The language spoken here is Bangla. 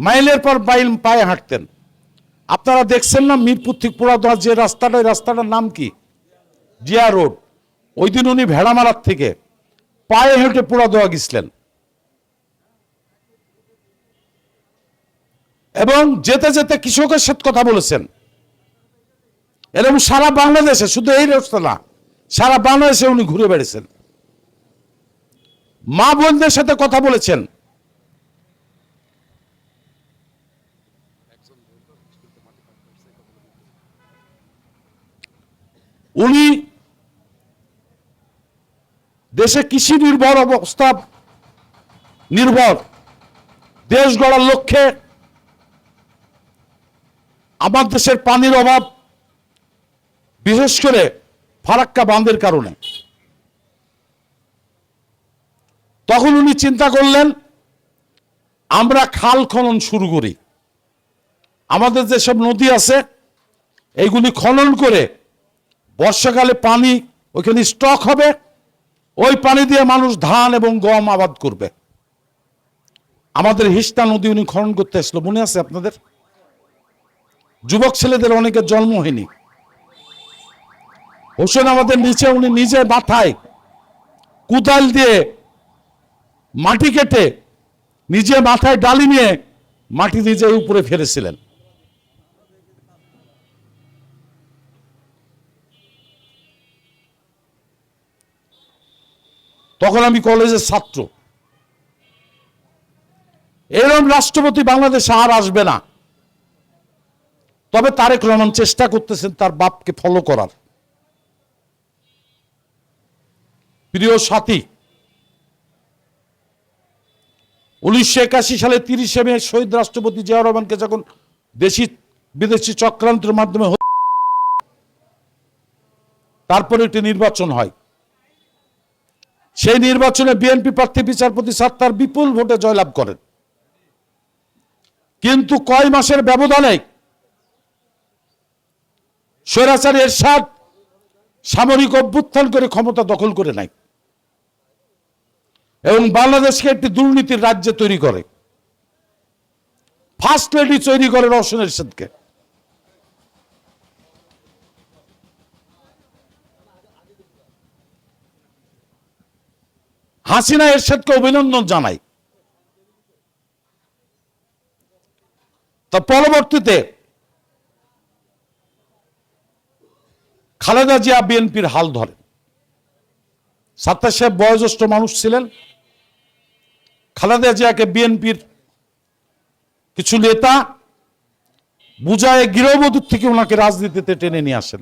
মাইলের পর মাইল পায়ে হাঁটতেন। আপনারা দেখছেন না মিরপুর থেকে পোড়াদোয়া যে রাস্তাটা, ওই রাস্তাটার নাম কি? জিয়া রোড। ওই দিন উনি ভেড়ামারার থেকে পায়ে হেঁটে পোড়াদোয়া গেছিলেন এবং যেতে যেতে কৃষকের সাথে কথা বলেছেন। এরকম সারা বাংলাদেশে, শুধু এই রাস্তা না, সারা বাংলাদেশে উনি ঘুরে বেড়েছেন, মা বোনদের সাথে কথা বলেছেন। উনি দেশে কৃষি নির্ভর অবস্থা নির্ভর দেশ গড়ার লক্ষ্যে আমার দেশের পানির অভাব, বিশেষ করে ফারাক্কা বাঁধের কারণে, তখন উনি চিন্তা করলেন আমরা খাল খনন শুরু করি। আমাদের যেসব নদী আছে এইগুলি খনন করে বর্ষাকালে পানি ওইখানে স্টক হবে, ওই পানি দিয়ে মানুষ ধান এবং গম আবাদ করবে। আমাদের হিস্তা নদী উনি খনন করতে আসলো, মনে আছে আপনাদের? যুবক ছেলেদের অনেকের জন্ম হয়নি। হোসেন আমাদের নিচে উনি নিজে মাথায় কোদাল দিয়ে মাটি কেটে নিজে মাথায় ডালি নিয়ে মাটি নিজে উপরে ফেলেছিলেন। তখন আমি কলেজের ছাত্র। এরকম রাষ্ট্রপতি বাংলাদেশে আর আসবে না। তবে তারেক রহমান চেষ্টা করতেছেন তার বাপকে ফলো করার। প্রিয় সাথী, 1981 সালে 30 মে শহীদ রাষ্ট্রপতি জিয়াউর রহমানকে যখন দেশি বিদেশি চক্রান্তের মাধ্যমে তারপরে একটি নির্বাচন হয়, সেই নির্বাচনে বিএনপি প্রার্থী বিচারপতি সাত্তার বিপুল ভোটে জয়লাভ করেন। কিন্তু কয় মাসের ব্যবধানে স্বৈরাচারী এরশাদ সামরিক অভ্যুত্থান করে ক্ষমতা দখল করে নেয় এবং বাংলাদেশকে একটি দুর্নীতির রাজ্য তৈরি করে। ফার্স্ট লেডি তৈরি করে রওশন এরশাদকে। হাসিনা এরশাদকে অভিনন্দন জানায়। তার পরবর্তীতে খালেদা জিয়া বিএনপির হাল ধরেন। সাত্তার সাহেব বয়োজ্যেষ্ঠ মানুষ ছিলেন। খালেদা জিয়াকে বিএনপির কিছু নেতা বুঝায় গৃহবধূর থেকে ওনাকে রাজনীতিতে টেনে নিয়ে আসেন।